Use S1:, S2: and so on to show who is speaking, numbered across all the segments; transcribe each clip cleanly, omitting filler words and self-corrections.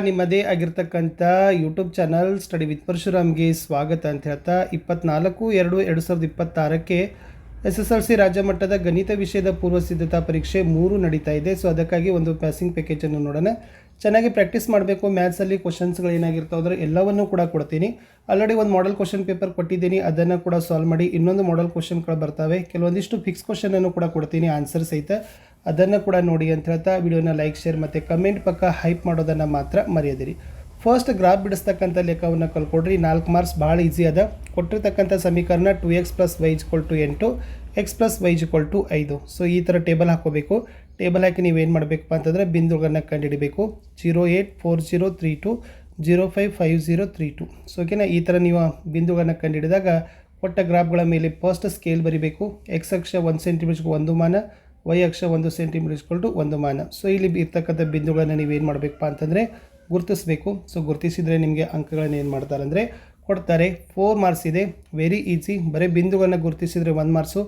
S1: ನಿಮ್ಮದೇ ಆಗಿರ್ತಕ್ಕಂಥ YouTube channel study with ಪರಶುರಾಮ್ಗೆ ಸ್ವಾಗತ ಅಂತ ಹೇಳ್ತಾ 24/2/2026ಕ್ಕೆ SSLC ರಾಜ್ಯ ಮಟ್ಟದ ಗಣಿತ ವಿಷಯದ ಪೂರ್ವ ಸಿದ್ಧತಾ ಪರೀಕ್ಷೆ 3 ನಡೀತಾ ಇದೆ. ಸೊ ಅದಕ್ಕಾಗಿ ಒಂದು ಪಾಸಿಂಗ್ ಪ್ಯಾಕೇಜನ್ನು ನೋಡೋಣ. ಚೆನ್ನಾಗಿ ಪ್ರಾಕ್ಟೀಸ್ ಮಾಡಬೇಕು. ಮ್ಯಾಥ್ಸಲ್ಲಿ ಕ್ವಶನ್ಸ್ಗಳು ಏನಾಗಿರ್ತಾವೆ ಅಂದರೆ ಎಲ್ಲವನ್ನೂ ಕೂಡ ಕೊಡ್ತೀನಿ. ಆಲ್ರೆಡಿ ಒಂದು ಮಾಡೆಲ್ ಕ್ವಶನ್ ಪೇಪರ್ ಕೊಟ್ಟಿದ್ದೀನಿ, ಅದನ್ನು ಕೂಡ ಸಾಲ್ವ್ ಮಾಡಿ. ಇನ್ನೊಂದು ಮಾಡೆಲ್ ಕ್ವಶನ್ಗಳು ಬರ್ತವೆ, ಕೆಲವೊಂದಿಷ್ಟು ಫಿಕ್ಸ್ ಕ್ವಶನನ್ನು ಕೂಡ ಕೊಡ್ತೀನಿ, ಆನ್ಸರ್ ಸಹಿತ. ಅದನ್ನು ಕೂಡ ನೋಡಿ ಅಂತ ಹೇಳ್ತಾ ವಿಡಿಯೋನ ಲೈಕ್, ಶೇರ್ ಮತ್ತು ಕಮೆಂಟ್ ಪಕ್ಕ ಹೈಪ್ ಮಾಡೋದನ್ನು ಮಾತ್ರ ಮರೆಯದಿರಿ. ಫಸ್ಟ್ ಗ್ರಾಫ್ ಬಿಡಿಸ್ತಕ್ಕಂಥ ಲೆಕ್ಕವನ್ನು ಕಲ್ಕೊಡ್ರಿ. 4 ಮಾರ್ಕ್ಸ್ ಭಾಳ ಈಸಿ ಅದ. ಕೊಟ್ಟಿರ್ತಕ್ಕಂಥ ಸಮೀಕರಣ 2x + y = 8, x + y = 5. So ಈ ಥರ ಟೇಬಲ್ ಹಾಕೋಬೇಕು. ಟೇಬಲ್ ಹಾಕಿ ನೀವೇನು ಮಾಡಬೇಕಪ್ಪ ಅಂತಂದರೆ ಬಿಂದುಗಳನ್ನು ಕಂಡುಹಿಡಬೇಕು. 084032 055032. ಸೊ ಓಕೆನಾ, ಈ ಥರ ನೀವು ಬಿಂದುಗಳನ್ನು ಕಂಡುಹಿಡಿದಾಗ ಕೊಟ್ಟ ಗ್ರಾಫ್ಗಳ ಮೇಲೆ ಫಸ್ಟ್ ಸ್ಕೇಲ್ ಬರಿಬೇಕು. ಎಕ್ಸ್ ಅಕ್ಷ 1 ಸೆಂಟಿಮೀಟರ್ಗೆ 1 ಮಾನ, y ಅಕ್ಷ 1 ಸೆಂಟಿಮೀಟರ್ = 1 ಮಾನ. ಸೊ ಇಲ್ಲಿ ಇರ್ತಕ್ಕಂಥ ಬಿಂದುಗಳನ್ನು ನೀವೇನು ಮಾಡಬೇಕಪ್ಪ ಅಂತಂದರೆ ಗುರುತಿಸಬೇಕು. ಸೊ ಗುರುತಿಸಿದರೆ ನಿಮಗೆ ಅಂಕಗಳನ್ನು ಏನು ಮಾಡ್ತಾರೆ ಅಂದರೆ ಕೊಡ್ತಾರೆ. 4 ಮಾರ್ಕ್ಸ್ ಇದೆ, ವೆರಿ ಈಸಿ. ಬರೀ ಬಿಂದುಗಳನ್ನು ಗುರುತಿಸಿದರೆ 1 ಮಾರ್ಕ್ಸು,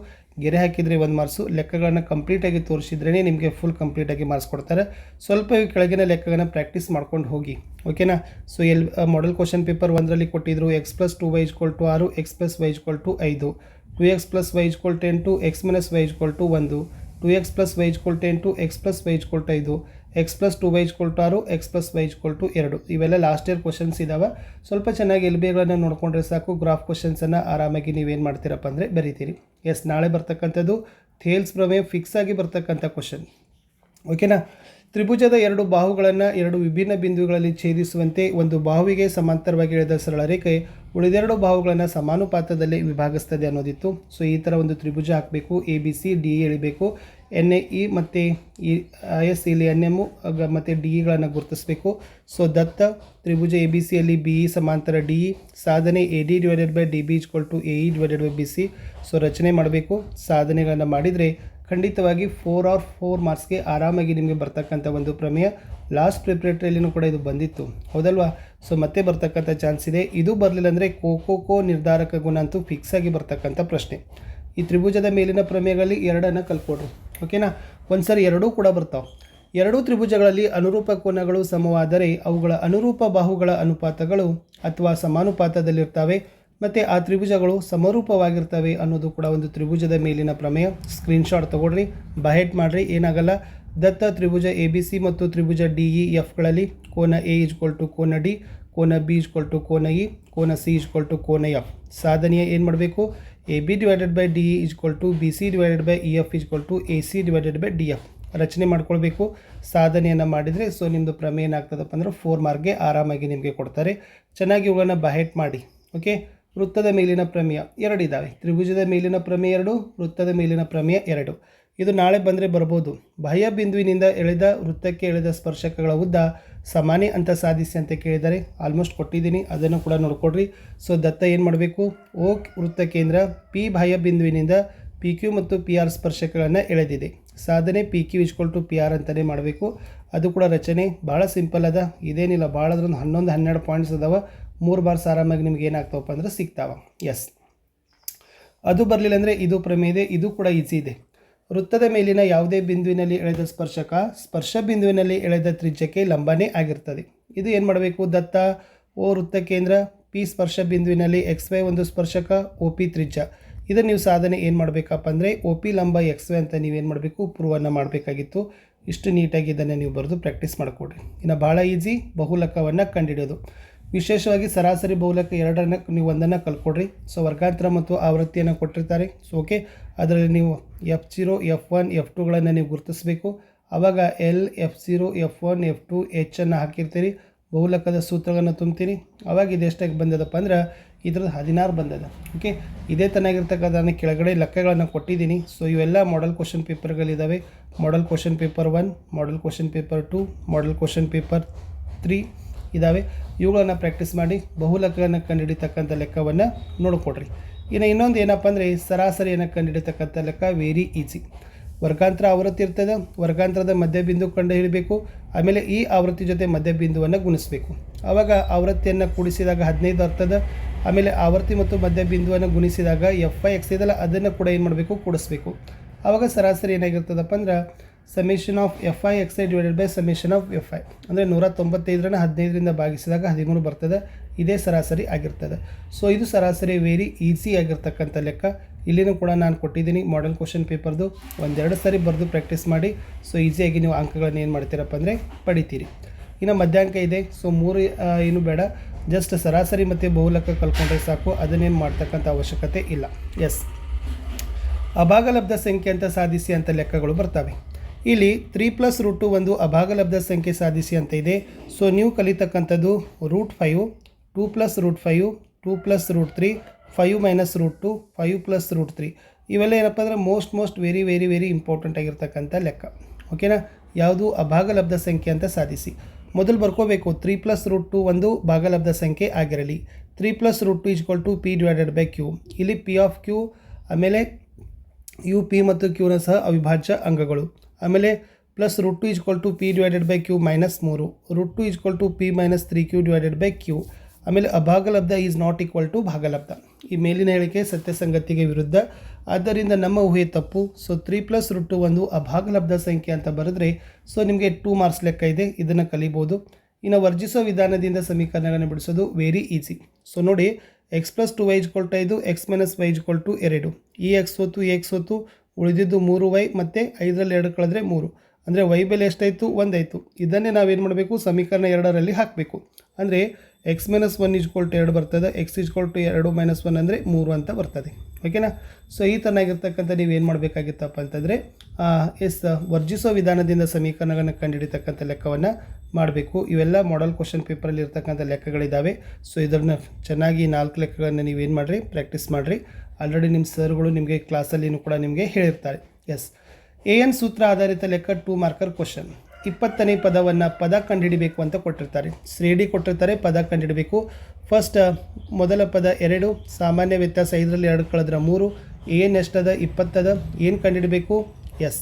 S1: ಗೆರೆ ಹಾಕಿದರೆ 1 ಮಾರ್ಕ್ಸು, ಲೆಕ್ಕಗಳನ್ನು ಕಂಪ್ಲೀಟಾಗಿ ತೋರಿಸಿದ್ರೇ ನಿಮಗೆ ಫುಲ್ ಕಂಪ್ಲೀಟಾಗಿ ಮಾರ್ಕ್ಸ್ ಕೊಡ್ತಾರೆ. ಸ್ವಲ್ಪ ಕೆಳಗಿನ ಲೆಕ್ಕಗಳನ್ನು ಪ್ರಾಕ್ಟೀಸ್ ಮಾಡ್ಕೊಂಡು ಹೋಗಿ, ಓಕೆನಾ. ಸೊ ಮಾಡೆಲ್ ಕ್ವಶನ್ ಪೇಪರ್ 1ರಲ್ಲಿ ಕೊಟ್ಟಿದ್ದರು x + 2y = 6, x + y = 5, 2x + y = 10, x - y = 1, 2x + y = 10, x + y = 5, x + 2y = 6, x + y = 2. ಇವೆಲ್ಲ ಲಾಸ್ಟ್ ಇಯರ್ ಕ್ವಶನ್ಸ್ ಇದ್ದಾವೆ. ಸ್ವಲ್ಪ ಚೆನ್ನಾಗಿ LBಗಳನ್ನು ನೋಡಿಕೊಂಡ್ರೆ ಸಾಕು. ಗ್ರಾಫ್ ಕ್ವಶನ್ಸನ್ನು ಆರಾಮಾಗಿ ನೀವೇನು ಮಾಡ್ತೀರಪ್ಪ ಅಂದರೆ ಬರೀತೀರಿ. ಎಸ್, ನಾಳೆ ಬರ್ತಕ್ಕಂಥದ್ದು ಥೇಲ್ಸ್ ಪ್ರಮೇಯ ಫಿಕ್ಸ್ ಆಗಿ ಬರ್ತಕ್ಕಂಥ ಕ್ವಶನ್, ಓಕೆನಾ. ತ್ರಿಭುಜದ 2 ಬಾಹುಗಳನ್ನು 2 ವಿಭಿನ್ನ ಬಿಂದುಗಳಲ್ಲಿ ಛೇದಿಸುವಂತೆ ಒಂದು ಬಾಹುವಿಗೆ ಸಮಾಂತರವಾಗಿ ಎಳೆದ ಸರಳ ರೇಖೆ ಉಳಿದೆರಡು ಬಾಹುಗಳನ್ನು ಸಮಾನುಪಾತದಲ್ಲಿ ವಿಭಾಗಿಸ್ತದೆ ಅನ್ನೋದಿತ್ತು. ಸೊ ಈ ಥರ ಒಂದು ತ್ರಿಭುಜ ಹಾಕಬೇಕು. ABC DE ಎಳಿಬೇಕು. NAE ಮತ್ತು IS ಇಲ್ಲಿ NM ಮತ್ತು DEಗಳನ್ನು ಗುರುತಿಸಬೇಕು. ಸೊ ದತ್ತ ತ್ರಿಭುಜ ABCಯಲ್ಲಿ BE ಸಮಾಂತರ DE, ಸಾಧನೆ AD/DB = AE/BC. ಸೊ ರಚನೆ ಮಾಡಬೇಕು. ಸಾಧನೆಗಳನ್ನು ಮಾಡಿದರೆ ಖಂಡಿತವಾಗಿ 4 ಮಾರ್ಕ್ಸ್ಗೆ ಆರಾಮಾಗಿ ನಿಮಗೆ ಬರ್ತಕ್ಕಂಥ ಒಂದು ಪ್ರಮೇಯ. ಲಾಸ್ಟ್ ಪ್ರಿಪ್ರೇಟರಿಯಲ್ಲಿನೂ ಕೂಡ ಇದು ಬಂದಿತ್ತು, ಹೌದಲ್ವಾ. ಸೊ ಮತ್ತೆ ಬರ್ತಕ್ಕಂಥ ಚಾನ್ಸ್ ಇದೆ. ಇದು ಬರಲಿಲ್ಲ ಅಂದರೆ ಕೋ ನಿರ್ಧಾರಕ ಗುಣ ಅಂತೂ ಫಿಕ್ಸ್ ಆಗಿ ಬರ್ತಕ್ಕಂಥ ಪ್ರಶ್ನೆ. ಈ ತ್ರಿಭುಜದ ಮೇಲಿನ ಪ್ರಮೇಯಗಳಲ್ಲಿ 2 ಕಲ್ಕೊಡ್ರಿ, ಓಕೆನಾ. ಒಂದು ಸರಿ 2 ಕೂಡ ಬರ್ತಾವೆ. 2 ತ್ರಿಭುಜಗಳಲ್ಲಿ ಅನುರೂಪ ಕೋನಗಳು ಸಮವಾದರೆ ಅವುಗಳ ಅನುರೂಪ ಬಾಹುಗಳ ಅನುಪಾತಗಳು ಅಥವಾ ಸಮಾನುಪಾತದಲ್ಲಿರ್ತವೆ ಮತ್ತು ಆ ತ್ರಿಭುಜಗಳು ಸಮರೂಪವಾಗಿರ್ತವೆ ಅನ್ನೋದು ಕೂಡ ಒಂದು ತ್ರಿಭುಜದ ಮೇಲಿನ ಪ್ರಮೇಯ. ಸ್ಕ್ರೀನ್ಶಾಟ್ ತೊಗೊಳ್ರಿ, ಬಹೆಟ್ ಮಾಡಿರಿ, ಏನಾಗಲ್ಲ. ದತ್ತ ತ್ರಿಭುಜ ABC ಮತ್ತು ತ್ರಿಭುಜ DEFಗಳಲ್ಲಿ ಕೋನ A = ಕೋನ D, ಕೋನ B = ಕೋನ E, ಕೋನ C = ಕೋನ F. ಸಾಧನೆಯ ಏನು ಮಾಡಬೇಕು? AB/DE = BC/EF = AC/DF. ರಚನೆ ಮಾಡ್ಕೊಳ್ಬೇಕು. ಸಾಧನೆಯನ್ನು ಮಾಡಿದರೆ ಸೊ ನಿಮ್ಮದು ಪ್ರಮೇಯ ಏನಾಗ್ತದಪ್ಪ ಅಂದ್ರೆ 4 ಮಾರ್ಕ್ಗೆ ಆರಾಮಾಗಿ ನಿಮಗೆ ಕೊಡ್ತಾರೆ. ಚೆನ್ನಾಗಿ ಇವುಗಳನ್ನು ಬಹೆಟ್ ಮಾಡಿ, ಓಕೆ. ವೃತ್ತದ ಮೇಲಿನ ಪ್ರಮೇಯ 2 ಇದ್ದಾವೆ. ತ್ರಿಭುಜದ ಮೇಲಿನ ಪ್ರಮೇಯ 2, ವೃತ್ತದ ಮೇಲಿನ ಪ್ರಮೇಯ 2. ಇದು ನಾಳೆ ಬಂದರೆ ಬರ್ಬೋದು. ಬಾಹ್ಯ ಬಿಂದುವಿನಿಂದ ಎಳೆದ ವೃತ್ತಕ್ಕೆ ಎಳೆದ ಸ್ಪರ್ಶಕಗಳ ಉದ್ದ ಸಮಾನೆ ಅಂತ ಸಾಧಿಸಿ ಅಂತ ಕೇಳಿದ್ದಾರೆ. ಆಲ್ಮೋಸ್ಟ್ ಕೊಟ್ಟಿದ್ದೀನಿ, ಅದನ್ನು ಕೂಡ ನೋಡ್ಕೊಡ್ರಿ. ಸೊ ದತ್ತ ಏನು ಮಾಡಬೇಕು? O ವೃತ್ತ ಕೇಂದ್ರ P ಬಾಹ್ಯ ಬಿಂದುವಿನಿಂದ PQ ಮತ್ತು PR ಸ್ಪರ್ಶಕಗಳನ್ನು ಎಳೆದಿದೆ. ಸಾಧನೆ PQ = PR ಅಂತಲೇ ಮಾಡಬೇಕು. ಅದು ಕೂಡ ರಚನೆ ಭಾಳ ಸಿಂಪಲ್ ಅದ, ಇದೇನಿಲ್ಲ. ಭಾಳ ಅದ್ರೊಂದು 11-12 ಪಾಯಿಂಟ್ಸ್ ಅದಾವೆ. 3 ಬಾರ್ಸ್ ಆರಾಮಾಗಿ ನಿಮ್ಗೆ ಏನಾಗ್ತಾವಪ್ಪ ಅಂದ್ರೆ ಸಿಗ್ತಾವ. ಎಸ್, ಅದು ಬರಲಿಲ್ಲ ಅಂದರೆ ಇದು ಪ್ರಮೇಯ ಇದೆ, ಇದು ಕೂಡ ಈಸಿ ಇದೆ. ವೃತ್ತದ ಮೇಲಿನ ಯಾವುದೇ ಬಿಂದುವಿನಲ್ಲಿ ಎಳೆದ ಸ್ಪರ್ಶ ಬಿಂದುವಿನಲ್ಲಿ ಎಳೆದ ತ್ರಿಜ್ಯಕ್ಕೆ ಲಂಬನೇ ಆಗಿರ್ತದೆ. ಇದು ಏನು ಮಾಡಬೇಕು? ದತ್ತ O ವೃತ್ತ ಕೇಂದ್ರ P ಸ್ಪರ್ಶ ಬಿಂದುವಿನಲ್ಲಿ XY ಒಂದು ಸ್ಪರ್ಶಕ OP ತ್ರಿಜ್ಯ. ಇದನ್ನು ನೀವು ಸಾಧನೆ ಏನು ಮಾಡಬೇಕಪ್ಪ ಅಂದರೆ OP ಲಂಬ XY ಅಂತ ನೀವೇನು ಮಾಡಬೇಕು? ಪ್ರೂವನ್ನು ಮಾಡಬೇಕಾಗಿತ್ತು. ಇಷ್ಟು ನೀಟಾಗಿ ಇದನ್ನು ನೀವು ಬರೆದು ಪ್ರಾಕ್ಟೀಸ್ ಮಾಡಿಕೊಡ್ರಿ. ಇನ್ನು ಭಾಳ ಈಸಿ ಬಹುಲಕವನ್ನು ಕಂಡುಹಿಡಿಯೋದು. ವಿಶೇಷವಾಗಿ ಸರಾಸರಿ ಬಹುಲಕ 2 ನೀವು 1 ಕಲ್ಕೊಡ್ರಿ. ಸೊ ವರ್ಗಾಂತರ ಮತ್ತು ಆವೃತ್ತಿಯನ್ನು ಕೊಟ್ಟಿರ್ತಾರೆ. ಸೊ ಓಕೆ, ಅದರಲ್ಲಿ ನೀವು F0 F1 F2ಗಳನ್ನು ನೀವು ಗುರುತಿಸಬೇಕು. ಆವಾಗ L F0 F1 F2 H ಅನ್ನು ಹಾಕಿರ್ತೀರಿ. ಬಹುಲಕದ ಸೂತ್ರಗಳನ್ನು ತುಂಬ್ತೀರಿ. ಆವಾಗ ಇದೆಷ್ಟಾಗಿ ಬಂದದಪ್ಪ ಅಂದ್ರೆ ಇದ್ರದ್ದು 16 ಬಂದದ. ಓಕೆ, ಇದೇ ತನಾಗಿರ್ತಕ್ಕಂಥ ಕೆಳಗಡೆ ಲೆಕ್ಕಗಳನ್ನು ಕೊಟ್ಟಿದ್ದೀನಿ. ಸೊ ಇವೆಲ್ಲ ಮಾಡೆಲ್ ಕ್ವಶನ್ ಪೇಪರ್ಗಳಿದ್ದಾವೆ. Model question paper 1, model question paper 2, model question paper 3 ಇದ್ದಾವೆ. ಇವುಗಳನ್ನು ಪ್ರಾಕ್ಟೀಸ್ ಮಾಡಿ ಬಹುಲಕಗಳನ್ನು ಕಂಡುಹಿಡಿತಕ್ಕಂಥ ಲೆಕ್ಕವನ್ನು ನೋಡಿಕೊಡ್ರಿ. ಇನ್ನು ಇನ್ನೊಂದು ಏನಪ್ಪ ಅಂದರೆ ಸರಾಸರಿಯನ್ನು ಕಂಡುಹಿಡಿತಕ್ಕಂಥ ಲೆಕ್ಕ ವೆರಿ ಈಸಿ. ವರ್ಗಾಂತರ ಆವೃತ್ತಿ ಇರ್ತದೆ. ವರ್ಗಾಂತರದ ಮಧ್ಯಬಿಂದು ಕಂಡುಹಿಡಬೇಕು. ಆಮೇಲೆ ಈ ಆವೃತ್ತಿ ಜೊತೆ ಮಧ್ಯಬಿಂದುವನ್ನು ಗುಣಿಸಬೇಕು. ಆವಾಗ ಆವೃತ್ತಿಯನ್ನು ಕೂಡಿಸಿದಾಗ 15 ಬರ್ತದೆ. ಆಮೇಲೆ ಆವೃತ್ತಿ ಮತ್ತು ಮಧ್ಯಬಿಂದುವನ್ನು ಗುಣಿಸಿದಾಗ FX ಇದೆಲ್ಲ ಅದನ್ನು ಕೂಡ ಏನು ಮಾಡಬೇಕು? ಕೂಡಿಸ್ಬೇಕು. ಆವಾಗ ಸರಾಸರಿ ಏನಾಗಿರ್ತದಪ್ಪ ಅಂದ್ರೆ summation of F I X I divided by summation of F I ಅಂದರೆ 195 15ರಿಂದ ಭಾಗಿಸಿದಾಗ 13 ಬರ್ತದೆ. ಇದೇ ಸರಾಸರಿ ಆಗಿರ್ತದೆ. ಸೊ ಇದು ಸರಾಸರಿ ವೆರಿ ಈಸಿ ಆಗಿರ್ತಕ್ಕಂಥ ಲೆಕ್ಕ. ಇಲ್ಲಿನೂ ಕೂಡ ನಾನು ಕೊಟ್ಟಿದ್ದೀನಿ ಮಾಡೆಲ್ ಕ್ವಶನ್ ಪೇಪರ್ದು, ಒಂದೆರಡು ಸಾರಿ ಬರೆದು ಪ್ರಾಕ್ಟೀಸ್ ಮಾಡಿ. ಸೊ ಈಸಿಯಾಗಿ ನೀವು ಅಂಕಗಳನ್ನು ಏನು ಮಾಡ್ತೀರಪ್ಪ ಅಂದರೆ ಪಡಿತೀರಿ. ಇನ್ನು ಮಧ್ಯಾಂಕ ಇದೆ. ಸೊ 3 ಏನು ಬೇಡ, ಜಸ್ಟ್ ಸರಾಸರಿ ಮತ್ತು ಬಹುಲಕ ಕಲ್ಕೊಂಡ್ರೆ ಸಾಕು, ಅದನ್ನೇನು ಮಾಡ್ತಕ್ಕಂಥ ಅವಶ್ಯಕತೆ ಇಲ್ಲ. ಎಸ್, ಅಭಾಗಲಬ್ಧ ಸಂಖ್ಯೆ ಅಂತ ಸಾಧಿಸಿ ಅಂತ ಲೆಕ್ಕಗಳು ಬರ್ತವೆ. ಇಲ್ಲಿ 3+√2 ಒಂದು ಅಭಾಗಲಬ್ಧ ಸಂಖ್ಯೆ ಸಾಧಿಸಿ ಅಂತ ಇದೆ. ಸೊ ನೀವು ಕಲಿತಕ್ಕಂಥದ್ದು √5, 2+√5, 2+√3, 5 - √2, 5+√3 ಇವೆಲ್ಲ ಏನಪ್ಪ ಅಂದರೆ most very very very important ಆಗಿರ್ತಕ್ಕಂಥ ಲೆಕ್ಕ. ಓಕೆನಾ? ಯಾವುದು ಅಭಾಗಲಬ್ಧ ಸಂಖ್ಯೆ ಅಂತ ಸಾಧಿಸಿ. ಮೊದಲು ಬರ್ಕೋಬೇಕು 3+√2 ಒಂದು ಭಾಗಲಬ್ಧ ಸಂಖ್ಯೆ ಆಗಿರಲಿ. 3+√2 = P/Q. ಇಲ್ಲಿ P ಆಫ್ Q, ಆಮೇಲೆ ಯು ಪಿ ಮತ್ತು ಕ್ಯೂನ ಸಹ ಅವಿಭಾಜ್ಯ ಅಂಗಗಳು. ಆಮೇಲೆ +√2 = P/Q -3, √2 = P - 3Q/Q. ಆಮೇಲೆ ಅಭಾಗಲಬ್ಧ ಈಸ್ ನಾಟ್ ಈಕ್ವಲ್ ಟು ಭಾಗಲಬ್ಧ. ಈ ಮೇಲಿನ ಹೇಳಿಕೆ ಸತ್ಯ ಸಂಗತಿಗೆ ವಿರುದ್ಧ, ಆದ್ದರಿಂದ ನಮ್ಮ ಊಹೆ ತಪ್ಪು. ಸೊ 3+√2 ಒಂದು ಅಭಾಗಲಬ್ಧ ಸಂಖ್ಯೆ ಅಂತ ಬರೆದ್ರೆ ಸೊ ನಿಮಗೆ 2 ಮಾರ್ಕ್ಸ್ ಲೆಕ್ಕ ಇದೆ, ಇದನ್ನು ಕಲಿಬೋದು. ಇನ್ನು ವರ್ಜಿಸೋ ವಿಧಾನದಿಂದ ಸಮೀಕರಣಗಳನ್ನು ಬಿಡಿಸೋದು ವೆರಿ ಈಸಿ. ಸೊ ನೋಡಿ, x + 2y = 5, x - y = 2. ಈ x ಹೊತ್ತು ಉಳಿದಿದ್ದು 3y ಮತ್ತು 5ರಲ್ಲಿ 2 ಕಳೆದ್ರೆ 3, ಅಂದರೆ y ಬೆಲೆ ಎಷ್ಟಾಯಿತು? 1 ಆಯಿತು. ಇದನ್ನೇ ನಾವೇನು ಮಾಡಬೇಕು? ಸಮೀಕರಣ 2ರಲ್ಲಿ ಹಾಕಬೇಕು. ಅಂದರೆ x - 1 = 2 ಬರ್ತದೆ, x = 2 - 1 ಅಂದರೆ 3 ಅಂತ ಬರ್ತದೆ. ಓಕೆನಾ? ಸೊ ಈ ಥರನಾಗಿರ್ತಕ್ಕಂಥ ನೀವು ಏನು ಮಾಡಬೇಕಾಗಿತ್ತಪ್ಪ ಅಂತಂದರೆ ವರ್ಜಿಸೋ ವಿಧಾನದಿಂದ ಸಮೀಕರಣಗಳನ್ನು ಕಂಡುಹಿಡಿತಕ್ಕಂಥ ಲೆಕ್ಕವನ್ನು ಮಾಡಬೇಕು. ಇವೆಲ್ಲ ಮಾಡೆಲ್ ಕ್ವಶನ್ ಪೇಪರಲ್ಲಿ ಇರ್ತಕ್ಕಂಥ ಲೆಕ್ಕಗಳಿದ್ದಾವೆ. ಸೊ ಇದನ್ನು ಚೆನ್ನಾಗಿ 4 ಲೆಕ್ಕಗಳನ್ನು ನೀವೇನು ಮಾಡಿರಿ? ಪ್ರಾಕ್ಟೀಸ್ ಮಾಡಿರಿ. ಆಲ್ರೆಡಿ ನಿಮ್ಮ ಸರ್ಗಳು ನಿಮಗೆ ಕ್ಲಾಸಲ್ಲಿನೂ ಕೂಡ ನಿಮಗೆ ಹೇಳಿರ್ತಾರೆ. ಎಸ್, AN ಸೂತ್ರ ಆಧಾರಿತ ಲೆಕ್ಕ 2 ಮಾರ್ಕರ್ ಕ್ವಶನ್. 20ನೇ ಪದವನ್ನು ಪದ ಕಂಡುಹಿಡಿಬೇಕು ಅಂತ ಕೊಟ್ಟಿರ್ತಾರೆ. ಶ್ರೇಣಿ ಕೊಟ್ಟಿರ್ತಾರೆ, ಪದ ಕಂಡುಹಿಡಬೇಕು. ಫಸ್ಟ್ ಮೊದಲ ಪದ 2, ಸಾಮಾನ್ಯ ವ್ಯತ್ಯಾಸ 5ರಲ್ಲಿ 2 ಕಳೆದ್ರೆ 3, AN ಎಷ್ಟದ? 20 ಅದ. ಏನು ಕಂಡುಹಿಡಬೇಕು? ಎಸ್,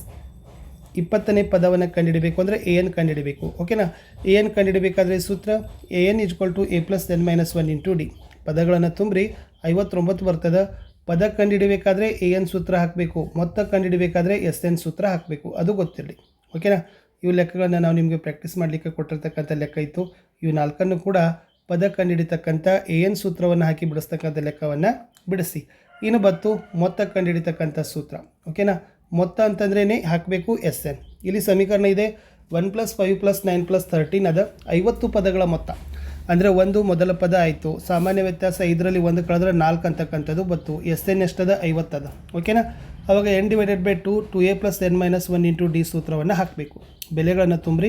S1: 20ನೇ ಪದವನ್ನು ಕಂಡುಹಿಡಬೇಕು ಅಂದರೆ AN ಕಂಡುಹಿಡಬೇಕು. ಓಕೆನಾ? AN ಕಂಡುಹಿಡಬೇಕಾದ್ರೆ ಸೂತ್ರ AN = A + n - 1 × D. ಪದಗಳನ್ನು ತುಂಬ್ರಿ, 59 ಬರ್ತದೆ. ಪದ ಕಂಡುಹಿಡಬೇಕಾದ್ರೆ AN ಸೂತ್ರ ಹಾಕಬೇಕು, ಮೊತ್ತ ಕಂಡುಹಿಡಬೇಕಾದ್ರೆ SN ಸೂತ್ರ ಹಾಕಬೇಕು, ಅದು ಗೊತ್ತಿರಲಿ. ಓಕೆನಾ? ಇವು ಲೆಕ್ಕಗಳನ್ನು ನಾವು ನಿಮಗೆ ಪ್ರಾಕ್ಟೀಸ್ ಮಾಡಲಿಕ್ಕೆ ಕೊಟ್ಟಿರ್ತಕ್ಕಂಥ ಲೆಕ್ಕ ಇತ್ತು. ಇವು 4ನ್ನು ಕೂಡ ಪದ ಕಂಡುಹಿಡಿತಕ್ಕಂಥ AN ಸೂತ್ರವನ್ನು ಹಾಕಿ ಬಿಡಿಸ್ತಕ್ಕಂಥ ಲೆಕ್ಕವನ್ನು ಬಿಡಿಸಿ. ಇನ್ನು ಬತ್ತು ಮೊತ್ತ ಕಂಡುಹಿಡಿತಕ್ಕಂಥ ಸೂತ್ರ. ಓಕೆನಾ? ಮೊತ್ತ ಅಂತಂದ್ರೇ ಹಾಕಬೇಕು SN. ಇಲ್ಲಿ ಸಮೀಕರಣ ಇದೆ 1 + 5 + 9 + 13 ಅದ 50 ಪದಗಳ ಮೊತ್ತ. ಅಂದರೆ ಒಂದು ಮೊದಲ ಪದ ಆಯಿತು, ಸಾಮಾನ್ಯ ವ್ಯತ್ಯಾಸ 5ರಲ್ಲಿ 1 ಕಳೆದ್ರೆ 4 ಅಂತಕ್ಕಂಥದ್ದು ಬತ್ತು. SN ಎಷ್ಟದ? 50 ಅದ. ಓಕೆನಾ? ಆವಾಗ n/2 2a + n - 1 × D ಸೂತ್ರವನ್ನು ಹಾಕಬೇಕು. ಬೆಲೆಗಳನ್ನು ತುಂಬ್ರಿ,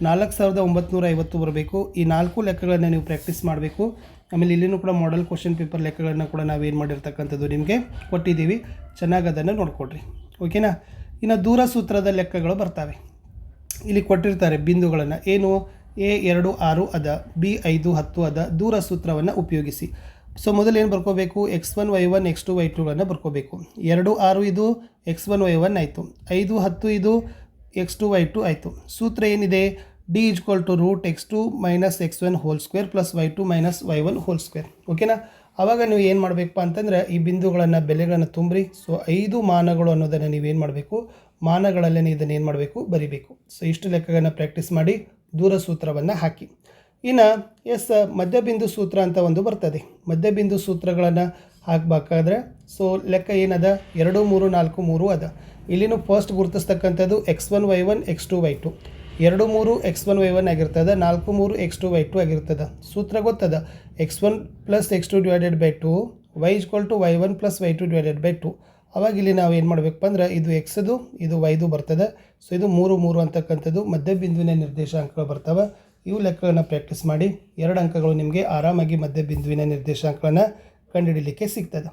S1: 4950 ಬರಬೇಕು. ಈ 4 ಲೆಕ್ಕಗಳನ್ನು ನೀವು ಪ್ರಾಕ್ಟೀಸ್ ಮಾಡಬೇಕು. ಆಮೇಲೆ ಇಲ್ಲಿನೂ ಕೂಡ ಮಾಡೆಲ್ ಕ್ವಶನ್ ಪೇಪರ್ ಲೆಕ್ಕಗಳನ್ನು ಕೂಡ ನಾವೇನು ಮಾಡಿರ್ತಕ್ಕಂಥದ್ದು ನಿಮಗೆ ಕೊಟ್ಟಿದ್ದೀವಿ, ಚೆನ್ನಾಗಿ ಅದನ್ನು ನೋಡಿಕೊಡ್ರಿ. ಓಕೆನಾ? ಇನ್ನು ದೂರ ಸೂತ್ರದ ಲೆಕ್ಕಗಳು ಬರ್ತವೆ. ಇಲ್ಲಿ ಕೊಟ್ಟಿರ್ತಾರೆ ಬಿಂದುಗಳನ್ನು. ಏನು? A 2 6 ಅದ, B 5 10 ಅದ. ದೂರ ಸೂತ್ರವನ್ನು ಉಪಯೋಗಿಸಿ. ಸೊ ಮೊದಲು ಏನು ಬರ್ಕೋಬೇಕು? x1 y1 x2 y2ಗಳನ್ನು ಬರ್ಕೋಬೇಕು. 2 6 ಇದು x1 y1 ಆಯಿತು, 5 10 ಇದು x2 y2 ಆಯಿತು. ಸೂತ್ರ ಏನಿದೆ? D = √x2 - x1 2 + y2 - y1 2. ಓಕೆನಾ? ಆವಾಗ ನೀವು ಏನು ಮಾಡಬೇಕಪ್ಪ ಅಂತಂದರೆ ಈ ಬಿಂದುಗಳನ್ನು ಬೆಲೆಗಳನ್ನು ತುಂಬ್ರಿ. ಸೊ 5 ಮಾನಗಳು ಅನ್ನೋದನ್ನು ನೀವೇನು ಮಾಡಬೇಕು? ಮಾನಗಳಲ್ಲೇ ಇದನ್ನು ಏನು ಮಾಡಬೇಕು? ಬರಿಬೇಕು. ಸೊ ಇಷ್ಟು ಲೆಕ್ಕಗಳನ್ನು ಪ್ರಾಕ್ಟೀಸ್ ಮಾಡಿ ದೂರ ಸೂತ್ರವನ್ನು ಹಾಕಿ. ಇನ್ನು ಮಧ್ಯಬಿಂದು ಸೂತ್ರ ಅಂತ ಒಂದು ಬರ್ತದೆ. ಮಧ್ಯಬಿಂದು ಸೂತ್ರಗಳನ್ನು ಹಾಕಬೇಕಾದ್ರೆ ಸೊ ಲೆಕ್ಕ ಏನದ? 2 3 4 3 ಅದ. ಇಲ್ಲಿನೂ first ಗುರುತಿಸ್ತಕ್ಕಂಥದ್ದು x1 y1 x2 y2. 2 3 x1 y1 ಆಗಿರ್ತದೆ, 4 3 x2 y2 ಆಗಿರ್ತದೆ. ಸೂತ್ರ ಗೊತ್ತದ? x1 + x2 / 2 y = y1 + y2 / 2. ಅವಾಗ ಇಲ್ಲಿ ನಾವು ಏನು ಮಾಡಬೇಕಪ್ಪ ಅಂದ್ರೆ ಇದು ಎಕ್ಸ್ದು ಇದು ವೈದು ಬರ್ತದೆ. ಸೊ ಇದು 3 3 ಅಂತಕ್ಕಂಥದ್ದು ಮಧ್ಯಬಿಂದುವಿನ ನಿರ್ದೇಶಾಂಕಗಳು ಬರ್ತವೆ. ಇವು ಲೆಕ್ಕಗಳನ್ನು ಪ್ರಾಕ್ಟೀಸ್ ಮಾಡಿ 2 ಅಂಕಗಳು ನಿಮಗೆ ಆರಾಮಾಗಿ ಮಧ್ಯಬಿಂದುವಿನ ನಿರ್ದೇಶಾಂಕಗಳನ್ನು ಕಂಡುಹಿಡಲಿಕ್ಕೆ ಸಿಗ್ತದೆ.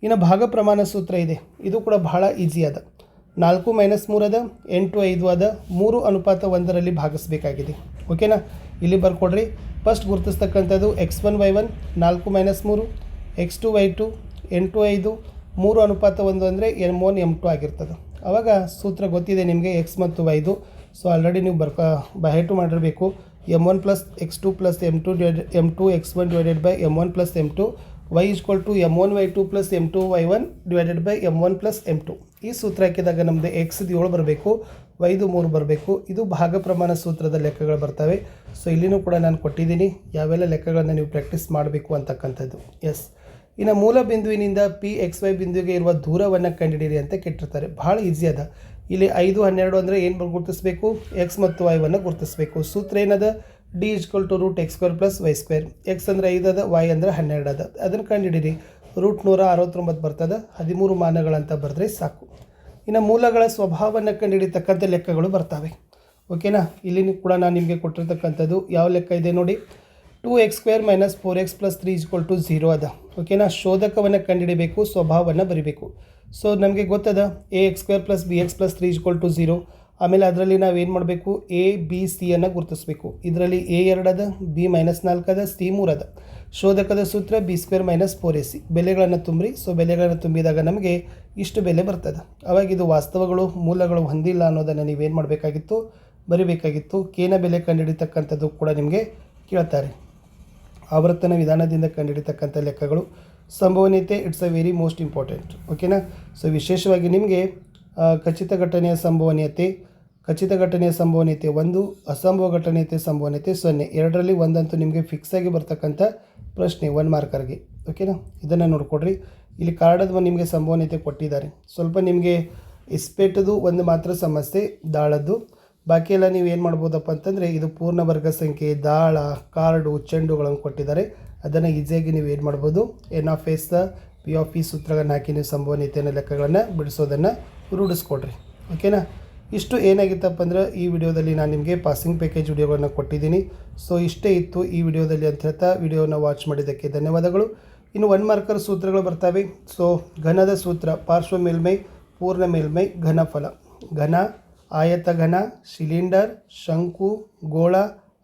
S1: ಇನ್ನು ಭಾಗ ಪ್ರಮಾಣ ಸೂತ್ರ ಇದೆ, ಇದು ಕೂಡ ಬಹಳ ಈಸಿ ಅದ. 4 - 3 ಅದ, 8 5 ಅದ, 3:1 ಭಾಗಿಸಬೇಕಾಗಿದೆ. ಓಕೆನಾ? ಇಲ್ಲಿ ಬರ್ಕೊಡ್ರಿ. First ಗುರುತಿಸ್ತಕ್ಕಂಥದ್ದು x1 y1 4 - 3, x2 y2 8 5, 3:1 ಅಂದರೆ m1 m2 ಆಗಿರ್ತದೆ. ಆವಾಗ ಸೂತ್ರ ಗೊತ್ತಿದೆ ನಿಮಗೆ x ಮತ್ತು yದು. ಸೊ ಆಲ್ರೆಡಿ ನೀವು ಬಹೇಟು ಮಾಡಿರಬೇಕು. m1 + x2 + m2 x1 / m1 + m2 y = m1 y2 + m2 y1 / m1 + m2. ಈ ಸೂತ್ರ ಹಾಕಿದಾಗ ನಮ್ಮದು x 7 ಬರಬೇಕು, 5 3 ಬರಬೇಕು. ಇದು ಭಾಗ ಪ್ರಮಾಣ ಸೂತ್ರದ ಲೆಕ್ಕಗಳು ಬರ್ತವೆ. ಸೊ ಇಲ್ಲಿನೂ ಕೂಡ ನಾನು ಕೊಟ್ಟಿದ್ದೀನಿ ಯಾವೆಲ್ಲ ಲೆಕ್ಕಗಳನ್ನು ನೀವು ಪ್ರಾಕ್ಟೀಸ್ ಮಾಡಬೇಕು ಅಂತಕ್ಕಂಥದ್ದು. ಎಸ್, ಇನ್ನು ಮೂಲ ಬಿಂದುವಿನಿಂದ PXY ಬಿಂದುವಿಗೆ ಇರುವ ದೂರವನ್ನು ಕಂಡುಹಿಡಿಯಿರಿ ಅಂತ ಕೆಟ್ಟಿರ್ತಾರೆ. ಭಾಳ ಈಸಿ ಅದ. ಇಲ್ಲಿ 5 12 ಅಂದರೆ ಏನು ಗುರುತಿಸಬೇಕು? X ಮತ್ತು Y ಗುರುತಿಸಬೇಕು. ಸೂತ್ರ ಏನದ? D = √x² + y². X ಅಂದರೆ 5 ಅದ, Y ಅಂದರೆ 12 ಅದ. ಅದನ್ನು ಕಂಡುಹಿಡಿಯಿರಿ. √169 ಬರ್ತದೆ. 13 ಮಾನಗಳಂತ ಬರೆದ್ರೆ ಸಾಕು. ಇನ್ನು ಮೂಲಗಳ ಸ್ವಭಾವವನ್ನು ಕಂಡುಹಿಡಿತಕ್ಕಂಥ ಲೆಕ್ಕಗಳು ಬರ್ತವೆ. ಓಕೆನಾ? ಇಲ್ಲಿ ಕೂಡ ನಾನು ನಿಮಗೆ ಕೊಟ್ಟಿರ್ತಕ್ಕಂಥದ್ದು ಯಾವ ಲೆಕ್ಕ ಇದೆ ನೋಡಿ. 2x² - 4x + 3 = 0 ಅದ. ಓಕೆನಾ? ಶೋಧಕವನ್ನು ಕಂಡುಹಿಡಿಬೇಕು, ಸ್ವಭಾವವನ್ನು ಬರಿಬೇಕು. ಸೊ ನಮಗೆ ಗೊತ್ತದ ax² + bx + 3 = 0. ಆಮೇಲೆ ಅದರಲ್ಲಿ ನಾವೇನು ಮಾಡಬೇಕು? A B C ಅನ್ನು ಗುರುತಿಸಬೇಕು. ಇದರಲ್ಲಿ A 2 ಅದ, B -4 ಅದ, C 3 ಅದ. ಶೋಧಕದ ಸೂತ್ರ b² - 4ac. ಬೆಲೆಗಳನ್ನು ತುಂಬ್ರಿ. ಸೊ ಬೆಲೆಗಳನ್ನು ತುಂಬಿದಾಗ ನಮಗೆ ಇಷ್ಟು ಬೆಲೆ ಬರ್ತದೆ. ಅವಾಗ ಇದು ವಾಸ್ತವಗಳು ಮೂಲಗಳು ಹೊಂದಿಲ್ಲ ಅನ್ನೋದನ್ನು ನೀವೇನು ಮಾಡಬೇಕಾಗಿತ್ತು? ಬರಿಬೇಕಾಗಿತ್ತು. ಕೇನ ಬೆಲೆ ಕಂಡುಹಿಡಿತಕ್ಕಂಥದ್ದು ಕೂಡ ನಿಮಗೆ ಕೇಳ್ತಾರೆ. ಆವರ್ತನ ವಿಧಾನದಿಂದ ಕಂಡುಹಿಡಿತಕ್ಕಂಥ ಲೆಕ್ಕಗಳು. ಸಂಭವನೀಯತೆ it's a very most important. ಓಕೆನಾ? ಸೊ ವಿಶೇಷವಾಗಿ ನಿಮಗೆ ಖಚಿತ ಘಟನೆಯ ಸಂಭವನೀಯತೆ 1, ಅಸಂಭವ ಘಟನೆಯ ಸಂಭವನೀಯತೆ 0. ಎರಡರಲ್ಲಿ ಒಂದಂತೂ ನಿಮಗೆ ಫಿಕ್ಸ್ ಆಗಿ ಬರ್ತಕ್ಕಂಥ ಪ್ರಶ್ನೆ 1 ಮಾರ್ಕರ್ಗೆ. ಓಕೆನಾ? ಇದನ್ನು ನೋಡಿಕೊಡ್ರಿ. ಇಲ್ಲಿ ಕಾರ್ಡದ ನಿಮಗೆ ಸಂಭವನೀಯತೆ ಕೊಟ್ಟಿದ್ದಾರೆ. ಸ್ವಲ್ಪ ನಿಮಗೆ ಇಸ್ಪೇಟದು ಒಂದು ಮಾತ್ರ ಸಮಸ್ಯೆ, ದಾಳದ್ದು. ಬಾಕಿ ಎಲ್ಲ ನೀವು ಏನು ಮಾಡ್ಬೋದಪ್ಪ ಅಂತಂದರೆ ಇದು ಪೂರ್ಣ ವರ್ಗ ಸಂಖ್ಯೆ, ದಾಳ, ಕಾರ್ಡು, ಚೆಂಡುಗಳನ್ನು ಕೊಟ್ಟಿದ್ದಾರೆ. ಅದನ್ನು ಈಸಿಯಾಗಿ ನೀವು ಏನು ಮಾಡ್ಬೋದು? N(S) P(E) ಸೂತ್ರಗಳನ್ನು ಹಾಕಿ ನೀವು ಸಂಭವನೀಯತೆಯ ಲೆಕ್ಕಗಳನ್ನು ಬಿಡಿಸೋದನ್ನು ರೂಢಿಸ್ಕೊಡ್ರಿ. ಓಕೆನಾ? ಇಷ್ಟು ಏನಾಗಿತ್ತಪ್ಪ ಅಂದ್ರೆ ಈ ವಿಡಿಯೋದಲ್ಲಿ ನಾನು ನಿಮಗೆ ಪಾಸಿಂಗ್ ಪ್ಯಾಕೇಜ್ ವಿಡಿಯೋಗಳನ್ನು ಕೊಟ್ಟಿದ್ದೀನಿ. ಸೊ ಇಷ್ಟೇ ಇತ್ತು ಈ ವಿಡಿಯೋದಲ್ಲಿ ಅಂತ ಹೇಳ್ತಾ ವಿಡಿಯೋನ ವಾಚ್ ಮಾಡಿದ್ದಕ್ಕೆ ಧನ್ಯವಾದಗಳು. ಇನ್ನು 1 ಮಾರ್ಕರ್ ಸೂತ್ರಗಳು ಬರ್ತವೆ. ಸೊ ಘನದ ಸೂತ್ರ: ಪಾರ್ಶ್ವ ಮೇಲ್ಮೈ, ಪೂರ್ಣ ಮೇಲ್ಮೈ, ಘನಫಲ. ಘನ, ಆಯತಘನ, ಸಿಲಿಂಡರ್, ಶಂಕು, ಗೋಳ,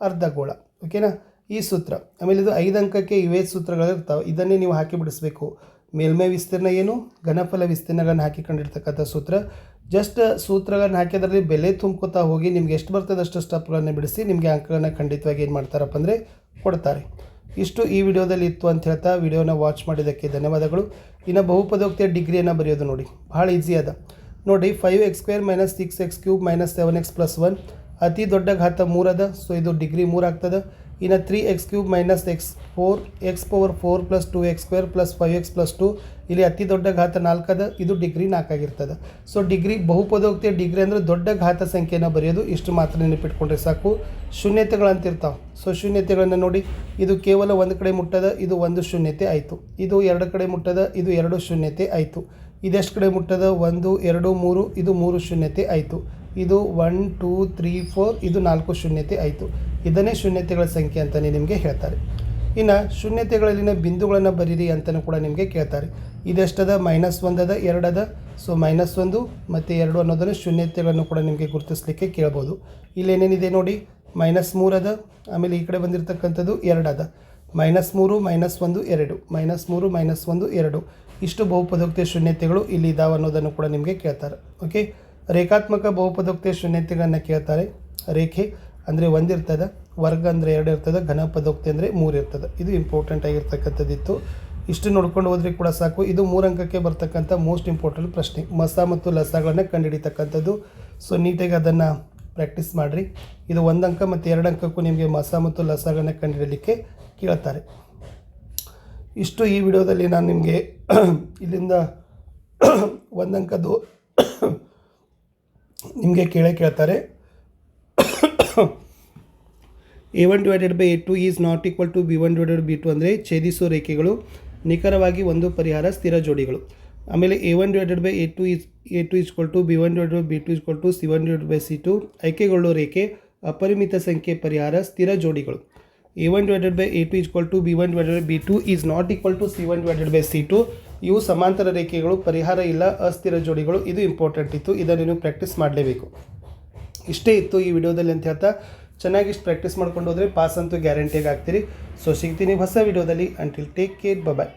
S1: ಅರ್ಧಗೋಳ. ಓಕೆನಾ? ಈ ಸೂತ್ರ. ಆಮೇಲೆ ಇದು 5 ಅಂಕಕ್ಕೆ ಇವೇ ಸೂತ್ರಗಳು ಇರ್ತಾವೆ. ಇದನ್ನೇ ನೀವು ಹಾಕಿ ಬಿಡಿಸ್ಬೇಕು. ಮೇಲ್ಮೈ ವಿಸ್ತೀರ್ಣ ಏನು, ಘನಫಲ ವಿಸ್ತೀರ್ಣಗಳನ್ನು ಹಾಕಿ ಕಂಡಿರ್ತಕ್ಕಂಥ ಸೂತ್ರ. ಜಸ್ಟ್ ಸೂತ್ರಗಳನ್ನು ಹಾಕಿದ್ರಲ್ಲಿ ಬೆಲೆ ತುಂಬ್ಕೋತಾ ಹೋಗಿ ನಿಮ್ಗೆ ಎಷ್ಟು ಬರ್ತದೆ ಅಷ್ಟು ಸ್ಟೆಪ್ಗಳನ್ನು ಬಿಡಿಸಿ ನಿಮಗೆ ಅಂಕಗಳನ್ನು ಖಂಡಿತವಾಗಿ ಏನು ಮಾಡ್ತಾರಪ್ಪ ಅಂದರೆ ಕೊಡ್ತಾರೆ. ಇಷ್ಟು ಈ ವಿಡಿಯೋದಲ್ಲಿ ಇತ್ತು ಅಂತ ಹೇಳ್ತಾ ವಿಡಿಯೋನ ವಾಚ್ ಮಾಡಿದ್ದಕ್ಕೆ ಧನ್ಯವಾದಗಳು. ಇನ್ನು ಬಹುಪದೋಕ್ತಿಯ ಡಿಗ್ರಿಯನ್ನು ಬರೆಯೋದು ನೋಡಿ, ಭಾಳ ಈಸಿ ಅದ ನೋಡಿ. 5x² - 6x³ - 7x + 1 ಅತಿ ದೊಡ್ಡ ಘಾತ 3 ಅದ. ಸೊ ಇದು ಡಿಗ್ರಿ 3 ಆಗ್ತದೆ. ಇನ್ನು 3x³ - x4 x⁴ + 2x² + 5x + 2 ಇಲ್ಲಿ ಅತಿ ದೊಡ್ಡ ಘಾತ 4 ಅದ. ಇದು ಡಿಗ್ರಿ 4 ಆಗಿರ್ತದೆ. ಸೊ ಡಿಗ್ರಿ ಬಹುಪದೋಕ್ತಿಯ ಡಿಗ್ರಿ ಅಂದರೆ ದೊಡ್ಡ ಘಾತ ಸಂಖ್ಯೆಯನ್ನು ಬರೆಯೋದು. ಇಷ್ಟು ಮಾತ್ರ ನೆನಪಿಟ್ಕೊಂಡ್ರೆ ಸಾಕು. ಶೂನ್ಯತೆಗಳಂತಿರ್ತಾವೆ. ಸೊ ಶೂನ್ಯತೆಗಳನ್ನು ನೋಡಿ, ಇದು ಕೇವಲ ಒಂದು ಕಡೆ ಮುಟ್ಟದ, ಇದು ಒಂದು ಶೂನ್ಯತೆ ಆಯಿತು. ಇದು 2 ಕಡೆ ಮುಟ್ಟದ, ಇದು 2 ಶೂನ್ಯತೆ ಆಯಿತು. ಇದೆಷ್ಟು ಕಡೆ ಮುಟ್ಟದ? 1 2 3, ಇದು 3 ಶೂನ್ಯತೆ ಆಯಿತು. ಇದು 1 2 3 4, ಇದು 4 ಶೂನ್ಯತೆ ಆಯಿತು. ಇದನ್ನೇ ಶೂನ್ಯತೆಗಳ ಸಂಖ್ಯೆ ಅಂತಲೇ ನಿಮಗೆ ಹೇಳ್ತಾರೆ. ಇನ್ನು ಶೂನ್ಯತೆಗಳಲ್ಲಿನ ಬಿಂದುಗಳನ್ನು ಬರೀರಿ ಅಂತಲೂ ಕೂಡ ನಿಮಗೆ ಕೇಳ್ತಾರೆ. ಇದೆಷ್ಟದ? -1 ಅದ, 2 ಅದ. ಸೊ -1 ಮತ್ತು 2 ಅನ್ನೋದನ್ನು ಶೂನ್ಯತೆಗಳನ್ನು ಕೂಡ ನಿಮಗೆ ಗುರುತಿಸಲಿಕ್ಕೆ ಕೇಳ್ಬೋದು. ಇಲ್ಲಿ ಏನೇನಿದೆ ನೋಡಿ, -3 ಅದ. ಆಮೇಲೆ ಈ ಕಡೆ ಬಂದಿರತಕ್ಕಂಥದ್ದು 2 ಅದ. -3 -1 2, -3 -1 2. ಇಷ್ಟು ಬಹುಪದೋಕ್ತಿಯ ಶೂನ್ಯತೆಗಳು ಇಲ್ಲಿ ಇದಾವೆ ಅನ್ನೋದನ್ನು ಕೂಡ ನಿಮಗೆ ಕೇಳ್ತಾರೆ. ಓಕೆ, ರೇಖಾತ್ಮಕ ಬಹುಪದೋಕ್ತಿಯ ಶೂನ್ಯತೆಗಳನ್ನು ಕೇಳ್ತಾರೆ. ರೇಖೆ ಅಂದರೆ 1 ಇರ್ತದೆ, ವರ್ಗ ಅಂದರೆ 2 ಇರ್ತದೆ, ಘನಪದೋಕ್ತಿ ಅಂದರೆ 3 ಇರ್ತದೆ. ಇದು ಇಂಪಾರ್ಟೆಂಟ್ ಆಗಿರ್ತಕ್ಕಂಥದ್ದಿತ್ತು. ಇಷ್ಟು ನೋಡ್ಕೊಂಡು ಹೋದ್ರೆ ಕೂಡ ಸಾಕು. ಇದು 3 ಅಂಕಕ್ಕೆ ಬರ್ತಕ್ಕಂಥ ಮೋಸ್ಟ್ ಇಂಪಾರ್ಟೆಂಟ್ ಪ್ರಶ್ನೆ, ಮಸ ಮತ್ತು ಲಸಗಳನ್ನು ಕಂಡುಹಿಡಿತಕ್ಕಂಥದ್ದು. ಸೊ ನೀಟಾಗಿ ಅದನ್ನು ಪ್ರಾಕ್ಟೀಸ್ ಮಾಡಿರಿ. ಇದು 1 ಅಂಕ ಮತ್ತು 2 ಅಂಕಕ್ಕೂ ನಿಮಗೆ ಮಸ ಮತ್ತು ಲಸಗಳನ್ನು ಕಂಡುಹಿಡಲಿಕ್ಕೆ ಕೇಳ್ತಾರೆ. ಇಷ್ಟು ಈ ವಿಡಿಯೋದಲ್ಲಿ ನಾನು ನಿಮಗೆ ಇಲ್ಲಿಂದ 1 ಅಂಕದ್ದು ನಿಮಗೆ ಕೇಳ್ತಾರೆ. a1/a2 is not equal to b1/b2 ಅಂದರೆ ಛೇದಿಸೋ ರೇಖೆಗಳು, ನಿಖರವಾಗಿ ಒಂದು ಪರಿಹಾರ, ಸ್ಥಿರ ಜೋಡಿಗಳು. ಆಮೇಲೆ a1/a2 = b1/b2 = c1/c2 ಆಯ್ಕೆಗೊಳ್ಳೋ ರೇಖೆ, ಅಪರಿಮಿತ ಸಂಖ್ಯೆ ಪರಿಹಾರ, ಸ್ಥಿರ ಜೋಡಿಗಳು. a1/a2 = b1/b2 is not equal to c1/c2 ಇವು ಸಮಾಂತರ ರೇಖೆಗಳು, ಪರಿಹಾರ ಇಲ್ಲ, ಅಸ್ಥಿರ ಜೋಡಿಗಳು. ಇದು ಇಂಪಾರ್ಟೆಂಟ್ ಇತ್ತು. ಇದನ್ನು ನೀವು ಪ್ರಾಕ್ಟೀಸ್ ಮಾಡಲೇಬೇಕು. ಇಷ್ಟೇ ಇತ್ತು ಈ ವಿಡಿಯೋದಲ್ಲಿ ಅಂತ ಹೇಳ್ತಾ ಚೆನ್ನಾಗಿ ಇಷ್ಟು ಪ್ರಾಕ್ಟೀಸ್ ಮಾಡ್ಕೊಂಡು ಹೋದರೆ ಪಾಸ್ ಅಂತೂ ಗ್ಯಾರಂಟಿಯಾಗಿ ಆಗ್ತೀರಿ. ಸೊ ಸಿಗ್ತೀನಿ ಹೊಸ ವಿಡಿಯೋದಲ್ಲಿ. ಅಂಟಿಲ್ ಟೇಕ್ ಕೇರ್, ಬಾಯ್.